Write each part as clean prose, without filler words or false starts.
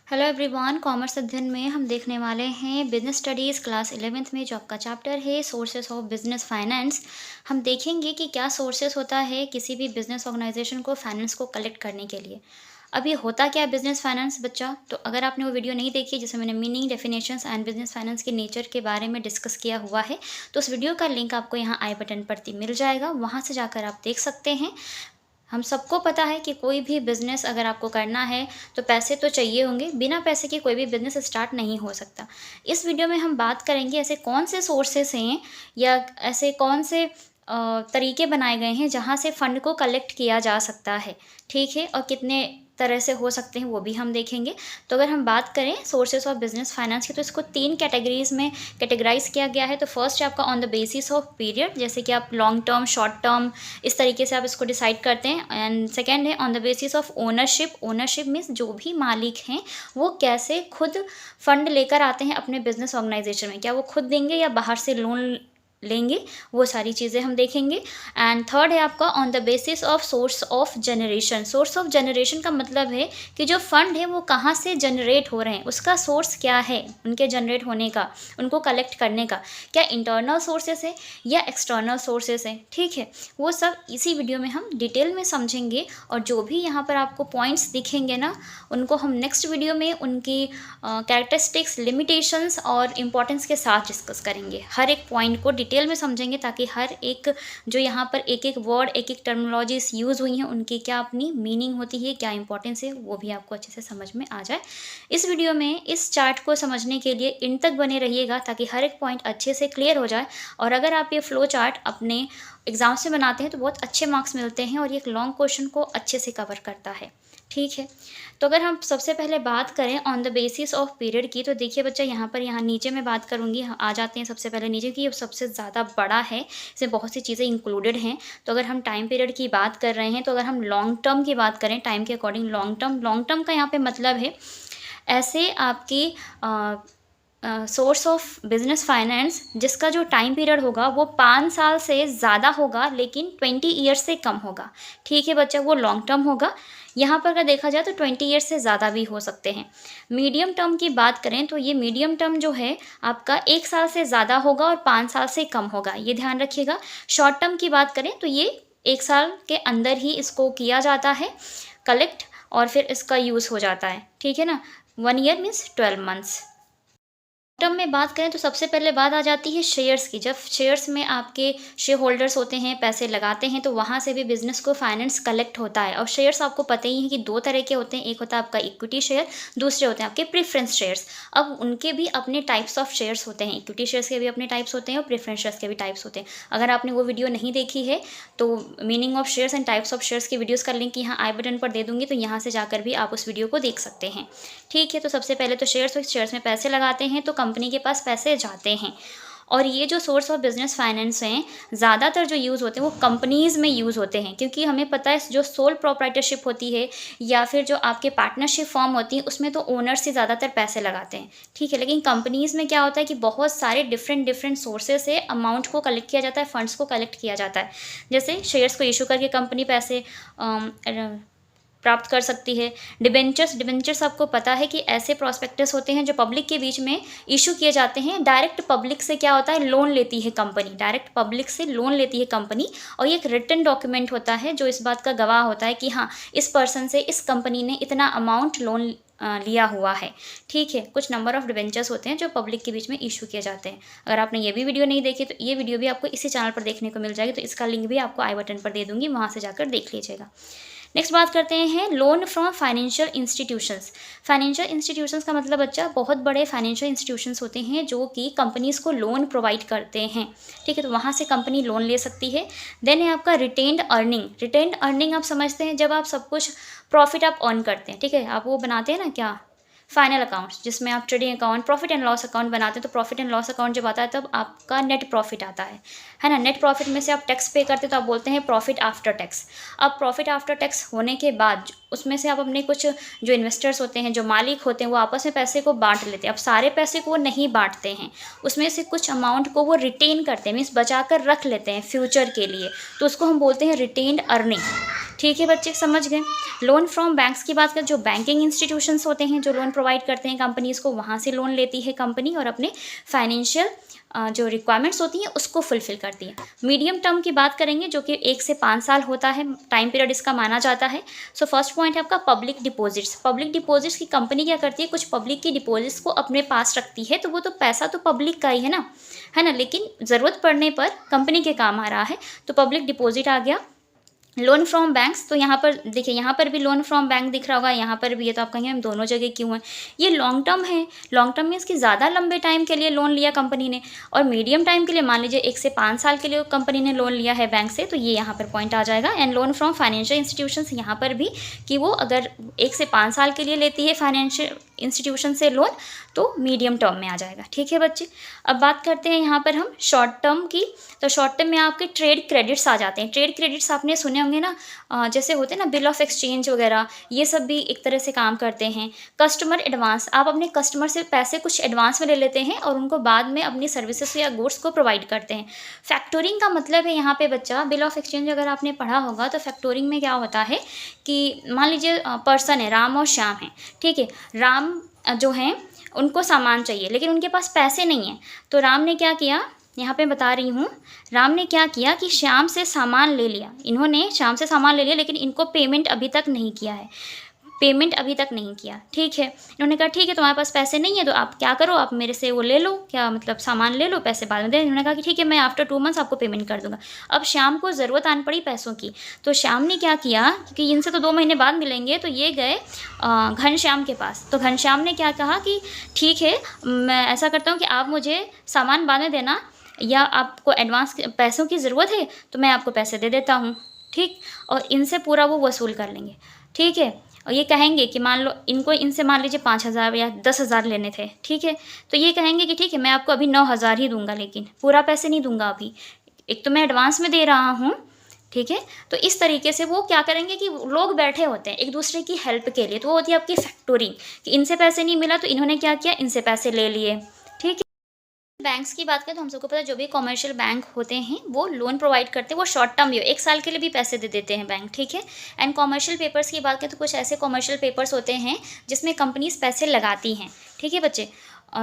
Hello everyone, commerce अध्ययन में हम देखने वाले हैं बिजनेस स्टडीज़ क्लास 11th में जो आपका चैप्टर है सोर्सेस ऑफ बिजनेस फाइनेंस। हम देखेंगे कि क्या सोर्सेस होता है किसी भी बिजनेस ऑर्गेनाइजेशन को फाइनेंस को कलेक्ट करने के लिए। अब ये होता क्या है बिजनेस फाइनेंस बच्चा? तो अगर आपने वो वीडियो नहीं देखी जिसमें मैंने meaning, definitions and business finance के नेचर के बारे में डिस्कस किया हुआ है, तो उस वीडियो का लिंक आपको यहाँ आई बटन पर मिल जाएगा, वहाँ से जाकर आप देख सकते हैं। हम सबको पता है कि कोई भी बिज़नेस अगर आपको करना है तो पैसे तो चाहिए होंगे, बिना पैसे के कोई भी बिज़नेस स्टार्ट नहीं हो सकता। इस वीडियो में हम बात करेंगे ऐसे कौन से सोर्सेस हैं या ऐसे कौन से तरीके बनाए गए हैं जहाँ से फ़ंड को कलेक्ट किया जा सकता है, ठीक है? और कितने तरह से हो सकते हैं वो भी हम देखेंगे। तो अगर हम बात करें सोर्सेस ऑफ बिज़नेस फाइनेंस की, तो इसको 3 कैटेगरीज़ में कैटेगराइज़ किया गया है। तो फर्स्ट है आपका on the basis of period, जैसे कि आप लॉन्ग टर्म, शॉर्ट टर्म, इस तरीके से आप इसको डिसाइड करते हैं। एंड सेकेंड है on the basis of ownership. Ownership means जो भी मालिक हैं वो कैसे खुद फंड लेकर आते हैं अपने बिजनेस ऑर्गेनाइजेशन में, क्या वो खुद देंगे या बाहर से लोन लेंगे, वो सारी चीज़ें हम देखेंगे। एंड थर्ड है आपका on the basis of source of generation. Source of generation का मतलब है कि जो फंड है वो कहाँ से जनरेट हो रहे हैं, उसका सोर्स क्या है उनके जनरेट होने का, उनको कलेक्ट करने का। क्या इंटरनल सोर्सेस है या एक्सटर्नल सोर्सेस है, ठीक है? वो सब इसी वीडियो में हम डिटेल में समझेंगे। और जो भी यहाँ पर आपको पॉइंट्स दिखेंगे ना, उनको हम नेक्स्ट वीडियो में उनकी कैरेक्टरिस्टिक्स, लिमिटेशंस और इम्पोर्टेंस के साथ डिस्कस करेंगे। हर एक पॉइंट को डिटेल में समझेंगे ताकि हर एक जो यहाँ पर एक एक वर्ड, एक एक टर्मिनोलॉजीज यूज़ हुई हैं, उनकी क्या अपनी मीनिंग होती है, क्या इंपॉर्टेंस है, वो भी आपको अच्छे से समझ में आ जाए। इस वीडियो में इस चार्ट को समझने के लिए इन तक बने रहिएगा ताकि हर एक पॉइंट अच्छे से क्लियर हो जाए। और अगर आप ये फ्लो चार्ट अपने एग्जाम से बनाते हैं तो बहुत अच्छे मार्क्स मिलते हैं और ये एक लॉन्ग क्वेश्चन को अच्छे से कवर करता है, ठीक है? तो अगर हम सबसे पहले बात करें on the basis of period की, तो देखिए बच्चा यहाँ नीचे में बात करूँगी। आ जाते हैं सबसे पहले नीचे की, ये सबसे ज़्यादा बड़ा है, इसमें बहुत सी चीज़ें इंक्लूडेड हैं। तो अगर हम टाइम पीरियड की बात कर रहे हैं, तो अगर हम लॉन्ग टर्म की बात करें, टाइम के अकॉर्डिंग लॉन्ग टर्म का यहाँ पे मतलब है ऐसे आपकी सोर्स ऑफ बिजनेस फाइनेंस जिसका जो टाइम पीरियड होगा वो 5 साल से ज़्यादा होगा लेकिन 20 ईयर्स से कम होगा, ठीक है बच्चा? वो लॉन्ग टर्म होगा। यहाँ पर अगर देखा जाए तो 20 ईयर्स से ज़्यादा भी हो सकते हैं। मीडियम टर्म की बात करें तो ये मीडियम टर्म जो है आपका 1 साल से ज़्यादा होगा और 5 साल से कम होगा, ये ध्यान रखिएगा। शॉर्ट टर्म की बात करें तो ये 1 साल के अंदर ही इसको किया जाता है कलेक्ट और फिर इसका यूज़ हो जाता है, ठीक है ना? 1 ईयर मीन्स 12 मंथ्स। टर्म में बात करें तो सबसे पहले बात आ जाती है शेयर्स की। जब शेयर्स में आपके शेयर होल्डर्स होते हैं, पैसे लगाते हैं, तो वहाँ से भी बिजनेस को फाइनेंस कलेक्ट होता है। और शेयर्स आपको पता ही है कि 2 तरह के होते हैं, एक होता है आपका इक्विटी शेयर, दूसरे होते हैं आपके प्रेफरेंस शेयर्स। अब उनके भी अपने टाइप्स ऑफ शेयर्स होते हैं, इक्विटी शेयर्स के भी अपने टाइप्स होते हैं और प्रेफरेंस शेयर्स के भी टाइप्स होते हैं। अगर आपने वो वीडियो नहीं देखी है तो meaning of shares and types of shares की वीडियोज़ का लिंक यहाँ आई बटन पर दे दूँगी, तो यहाँ से जाकर भी आप उस वीडियो को देख सकते हैं, ठीक है? तो सबसे पहले तो शेयर्स में पैसे लगाते हैं तो कंपनी के पास पैसे जाते हैं। और ये जो सोर्स ऑफ बिजनेस फाइनेंस हैं ज़्यादातर जो यूज़ होते हैं वो कंपनीज़ में यूज़ होते हैं, क्योंकि हमें पता है जो सोल प्रोप्राइटरशिप होती है या फिर जो आपके पार्टनरशिप फॉर्म होती है उसमें तो ओनर्स ही ज़्यादातर पैसे लगाते हैं, ठीक है? लेकिन कंपनीज़ में क्या होता है कि बहुत सारे डिफरेंट सोर्सेज से अमाउंट को कलेक्ट किया जाता है, फंड्स को कलेक्ट किया जाता है। जैसे शेयर्स को इशू करके कंपनी पैसे प्राप्त कर सकती है। डिबेंचर्स आपको पता है कि ऐसे प्रॉस्पेक्टस होते हैं जो पब्लिक के बीच में इशू किए जाते हैं। डायरेक्ट पब्लिक से क्या होता है, लोन लेती है कंपनी, डायरेक्ट पब्लिक से लोन लेती है कंपनी। और ये एक रिटन डॉक्यूमेंट होता है जो इस बात का गवाह होता है कि हाँ, इस पर्सन से इस कंपनी ने इतना अमाउंट लोन लिया हुआ है, ठीक है? कुछ नंबर ऑफ डिबेंचर्स होते हैं जो पब्लिक के बीच में इशू किए जाते हैं। अगर आपने ये भी वीडियो नहीं देखी तो ये वीडियो भी आपको इसी चैनल पर देखने को मिल जाएगी, तो इसका लिंक भी आपको आई बटन पर दे दूँगी, वहाँ से जाकर देख लीजिएगा। नेक्स्ट बात करते हैं loan from financial institutions. Financial institutions का मतलब बच्चा बहुत बड़े फाइनेंशियल इंस्टीट्यूशंस होते हैं जो कि कंपनीज़ को लोन प्रोवाइड करते हैं, ठीक है? तो वहाँ से कंपनी लोन ले सकती है। देन है आपका रिटेन्ड अर्निंग। रिटेन्ड अर्निंग आप समझते हैं जब आप सब कुछ प्रॉफिट आप अर्न करते हैं, ठीक है? आप वो बनाते हैं ना क्या, फाइनल अकाउंट्स, जिसमें आप trading account, profit and loss account बनाते हैं। तो प्रॉफिट एंड लॉस अकाउंट जब आता है तब आपका नेट प्रॉफिट आता है ना? नेट प्रॉफिट में से आप टैक्स पे करते हैं तो आप बोलते हैं प्रॉफिट आफ्टर टैक्स। अब प्रॉफिट आफ्टर टैक्स होने के बाद उसमें से आप अपने कुछ जो इन्वेस्टर्स होते हैं, जो मालिक होते हैं, वो आपस में पैसे को बांट लेते हैं। अब सारे पैसे को वो नहीं बांटते हैं, उसमें से कुछ अमाउंट को वो रिटेन करते हैं, मीन्स बचा कर रख लेते हैं फ्यूचर के लिए, तो उसको हम बोलते हैं रिटेन्ड अर्निंग। ठीक है बच्चे, समझ गए। लोन फ्रॉम बैंक्स की बात करें, जो बैंकिंग इंस्टीट्यूशंस होते हैं जो लोन प्रोवाइड करते हैं कंपनीज़ को, वहाँ से लोन लेती है कंपनी और अपने फाइनेंशियल जो रिक्वायरमेंट्स होती हैं उसको फुलफ़िल करती है। मीडियम टर्म की बात करेंगे जो कि 1 से 5 साल होता है, टाइम पीरियड इसका माना जाता है। सो फर्स्ट पॉइंट है आपका पब्लिक डिपॉजिट्स। पब्लिक डिपॉजिट्स की कंपनी क्या करती है, कुछ पब्लिक की डिपॉजिट्स को अपने पास रखती है, तो वो तो पैसा तो पब्लिक का ही है ना, लेकिन ज़रूरत पड़ने पर कंपनी के काम आ रहा है, तो पब्लिक डिपॉजिट आ गया। लोन फ्रॉम बैंक्स, तो यहाँ पर देखिए, यहाँ पर भी लोन फ्रॉम बैंक दिख रहा होगा, यहाँ पर भी है, तो आप कहेंगे हम दोनों जगह क्यों है। ये लॉन्ग टर्म है, लॉन्ग टर्म मीन्स कि ज़्यादा लंबे टाइम के लिए लोन लिया कंपनी ने, और मीडियम टाइम के लिए मान लीजिए 1 से 5 साल के लिए कंपनी ने लोन लिया है बैंक से, तो ये यहाँ पर पॉइंट आ जाएगा। And loan from financial institutions, यहाँ पर भी कि वो अगर 1 से 5 साल के लिए लेती है फाइनेंशियल इंस्टीट्यूशन से लोन, तो मीडियम टर्म में आ जाएगा। ठीक है बच्चे, अब बात करते हैं यहाँ पर हम शॉर्ट टर्म की। तो शॉर्ट टर्म में आपके ट्रेड क्रेडिट्स आ जाते हैं। ट्रेड क्रेडिट्स आपने सुने होंगे ना, जैसे होते हैं ना बिल ऑफ एक्सचेंज वगैरह, ये सब भी एक तरह से काम करते हैं। कस्टमर एडवांस, आप अपने कस्टमर से पैसे कुछ एडवांस में ले लेते हैं और उनको बाद में अपनी सर्विसेज या गुड्स को प्रोवाइड करते हैं। फैक्टोरिंग का मतलब है यहाँ पे बच्चा, बिल ऑफ एक्सचेंज अगर आपने पढ़ा होगा तो फैक्टोरिंग में क्या होता है कि मान लीजिए पर्सन है, राम और श्याम है, ठीक है। राम जो हैं उनको सामान चाहिए लेकिन उनके पास पैसे नहीं हैं, तो राम ने क्या किया, यहाँ पे बता रही हूँ, राम ने क्या किया कि श्याम से सामान ले लिया। इन्होंने श्याम से सामान ले लिया लेकिन इनको पेमेंट अभी तक नहीं किया है, पेमेंट अभी तक नहीं किया, ठीक है। इन्होंने कहा ठीक है तुम्हारे पास पैसे नहीं है तो आप क्या करो, आप मेरे से वो ले लो, क्या मतलब सामान ले लो, पैसे बाद में दे। इन्होंने कहा कि ठीक है, मैं आफ्टर 2 मंथ्स आपको पेमेंट कर दूंगा। अब श्याम को ज़रूरत आन पड़ी पैसों की, तो श्याम ने क्या किया, क्योंकि इनसे तो 2 महीने बाद मिलेंगे, तो ये गए घनश्याम के पास। तो घनश्याम ने क्या कहा कि ठीक है, मैं ऐसा करता हूँ कि आप मुझे सामान बाद में देना, या आपको एडवांस पैसों की ज़रूरत है तो मैं आपको पैसे दे देता हूँ, ठीक। और इनसे पूरा वो वसूल कर लेंगे, ठीक है। और ये कहेंगे कि मान लो इनको, इनसे मान लीजिए 5,000 या 10,000 लेने थे, ठीक है, तो ये कहेंगे कि ठीक है मैं आपको अभी 9,000 ही दूंगा, लेकिन पूरा पैसे नहीं दूंगा अभी, एक तो मैं एडवांस में दे रहा हूँ, ठीक है। तो इस तरीके से वो क्या करेंगे कि लोग बैठे होते हैं एक दूसरे की हेल्प के लिए, तो वो होती है आपकी फैक्टोरिंग, कि इनसे पैसे नहीं मिला तो इन्होंने क्या किया, इनसे पैसे ले लिए, ठीक है। बैंक्स की बात करें तो हम सबको पता है जो भी कमर्शियल बैंक होते हैं वो लोन प्रोवाइड करते हैं, वो शॉर्ट टर्म भी हो, 1 साल के लिए भी पैसे दे देते हैं बैंक, ठीक है। एंड कमर्शियल पेपर्स की बात करें तो कुछ ऐसे कमर्शियल पेपर्स होते हैं जिसमें कंपनीज पैसे लगाती हैं, ठीक है बच्चे।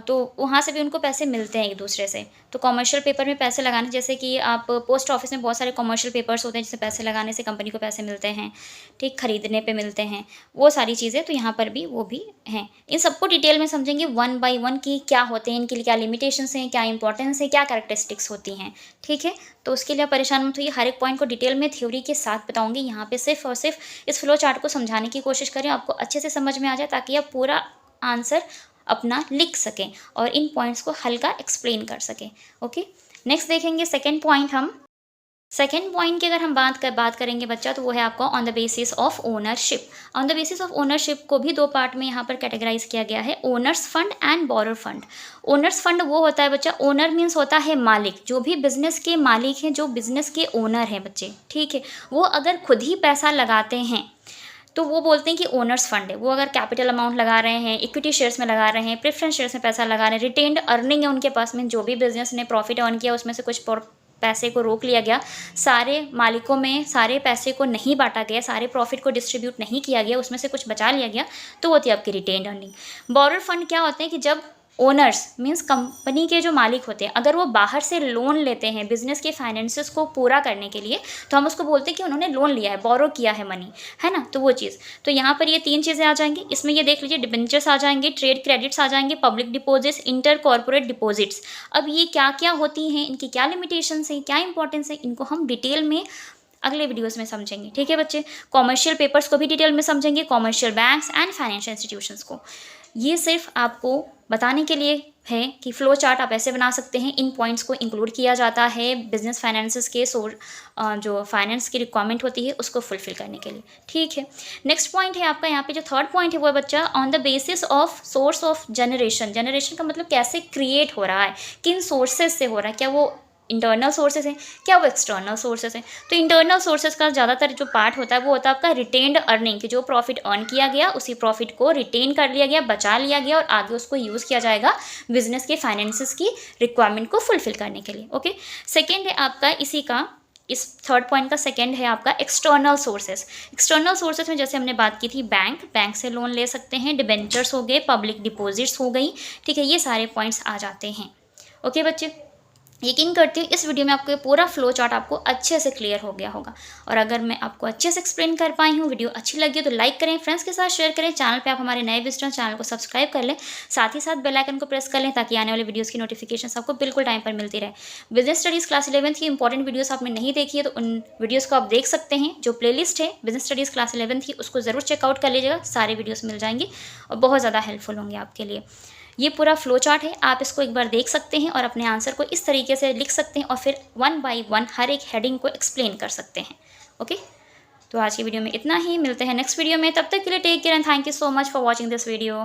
तो वहाँ से भी उनको पैसे मिलते हैं एक दूसरे से। तो कमर्शियल पेपर में पैसे लगाने, जैसे कि आप पोस्ट ऑफिस में बहुत सारे कमर्शियल पेपर्स होते हैं जिसमें पैसे लगाने से कंपनी को पैसे मिलते हैं, ठीक, खरीदने पे मिलते हैं, वो सारी चीज़ें, तो यहाँ पर भी वो भी हैं। इन सबको डिटेल में समझेंगे 1 बाय 1 कि क्या होते हैं, इनके लिए क्या लिमिटेशंस हैं, क्या इंपॉर्टेंस है, क्या कैरेक्टरिस्टिक्स होती हैं, ठीक है। तो उसके लिए परेशान मत होइए, हर एक पॉइंट को डिटेल में थ्योरी के साथ बताऊँगी। यहाँ पे सिर्फ और सिर्फ इस फ्लो चार्ट को समझाने की कोशिश करें, आपको अच्छे से समझ में आ जाए, ताकि आप पूरा आंसर अपना लिख सकें और इन पॉइंट्स को हल्का एक्सप्लेन कर सकें। ओके, नेक्स्ट देखेंगे सेकंड पॉइंट। हम सेकेंड पॉइंट की अगर हम बात करेंगे बच्चा, तो वो है आपका on the basis of ownership. On the basis of ownership को भी 2 पार्ट में यहाँ पर कैटेगराइज किया गया है, owner's fund and borer fund. Owner's fund वो होता है बच्चा, ओनर मीन्स होता है मालिक, जो भी बिजनेस के मालिक हैं, जो बिजनेस के ओनर हैं बच्चे, ठीक है, वो अगर खुद ही पैसा लगाते हैं तो वो बोलते हैं कि ओनर्स फंड है। वो अगर कैपिटल अमाउंट लगा रहे हैं, इक्विटी शेयर्स में लगा रहे हैं, प्रेफरेंस शेयर्स में पैसा लगा रहे हैं, रिटेन्ड अर्निंग है उनके पास में, जो भी बिजनेस ने प्रॉफिट अर्न किया उसमें से कुछ पैसे को रोक लिया गया, सारे मालिकों में सारे पैसे को नहीं बांटा गया, सारे प्रॉफिट को डिस्ट्रीब्यूट नहीं किया गया, उसमें से कुछ बचा लिया गया, तो वो होती है आपकी रिटेन्ड अर्निंग। बोरर फंड क्या होते हैं कि जब ओनर्स मीन्स कंपनी के जो मालिक होते हैं, अगर वो बाहर से लोन लेते हैं बिजनेस के फाइनेंसेस को पूरा करने के लिए, तो हम उसको बोलते हैं कि उन्होंने लोन लिया है, बोरो किया है मनी, है ना, तो वो चीज़। तो यहाँ पर ये 3 चीज़ें आ जाएंगी, इसमें ये देख लीजिए, डिबेंचर्स आ जाएंगे, ट्रेड क्रेडिट्स आ जाएंगे, public deposits, inter corporate deposits. अब ये क्या क्या होती हैं, इनकी क्या लिमिटेशंस हैं, क्या इंपॉर्टेंस है, इनको हम डिटेल में अगले वीडियोस में समझेंगे, ठीक है बच्चे। कॉमर्शियल पेपर्स को भी डिटेल में समझेंगे, commercial banks and financial institutions को। ये सिर्फ आपको बताने के लिए है कि फ्लो चार्ट आप ऐसे बना सकते हैं, इन पॉइंट्स को इंक्लूड किया जाता है बिजनेस फाइनेंसेस के जो फाइनेंस की रिक्वायरमेंट होती है उसको फुलफिल करने के लिए, ठीक है। नेक्स्ट पॉइंट है आपका, यहाँ पे जो थर्ड पॉइंट है वो है बच्चा, on the basis of source of generation. Generation का मतलब कैसे क्रिएट हो रहा है, किन सोर्सेज से हो रहा है, क्या वो इंटरनल सोर्सेज हैं, क्या वो एक्सटर्नल सोर्सेज हैं। तो इंटरनल सोर्सेज का ज़्यादातर जो पार्ट होता है वो होता है आपका रिटेन्ड अर्निंग, कि जो प्रॉफिट अर्न किया गया उसी प्रॉफिट को रिटेन कर लिया गया, बचा लिया गया और आगे उसको यूज़ किया जाएगा बिजनेस के फाइनेंसिस की रिक्वायरमेंट को फुलफिल करने के लिए। ओके, सेकेंड है आपका इसी का, इस थर्ड पॉइंट का सेकंड है आपका एक्सटर्नल सोर्सेज। एक्सटर्नल सोर्सेज में जैसे हमने बात की थी, बैंक से लोन ले सकते हैं, डिबेंचर्स हो गए, पब्लिक डिपॉजिट्स हो गई, ठीक है, ये सारे पॉइंट्स आ जाते हैं। ओके बच्चे, यकीन करती हूँ इस वीडियो में आपको ये पूरा फ्लो चार्ट आपको अच्छे से क्लियर हो गया होगा। और अगर मैं आपको अच्छे से एक्सप्लेन कर पाई हूँ, वीडियो अच्छी लगी हो तो लाइक करें, फ्रेंड्स के साथ शेयर करें, चैनल पे आप हमारे नए विजिटर चैनल को सब्सक्राइब कर लें, साथ ही साथ बेल आइकन को प्रेस कर लें ताकि आने वाले वीडियोज़ की नोटिफिकेशन आपको बिल्कुल टाइम पर मिलती रहे। बिजनेस स्टडीज़ क्लास 11th की इंपॉर्टेंट वीडियोस आपने नहीं देखी है तो उन वीडियोज़ को आप देख सकते हैं। जो प्लेलिस्ट है बिजनेस स्टडीज़ क्लास 11th की उसको ज़रूर चेकआउट कर लीजिएगा, सारे वीडियोज़ मिल जाएंगे और बहुत ज़्यादा हेल्पफुल होंगे आपके लिए। ये पूरा फ्लो चार्ट है, आप इसको एक बार देख सकते हैं और अपने आंसर को इस तरीके से लिख सकते हैं और फिर 1 बाय 1 हर एक हेडिंग को एक्सप्लेन कर सकते हैं। ओके, तो आज की वीडियो में इतना ही, मिलते हैं नेक्स्ट वीडियो में, तब तक के लिए take care and thank you so much for watching this video.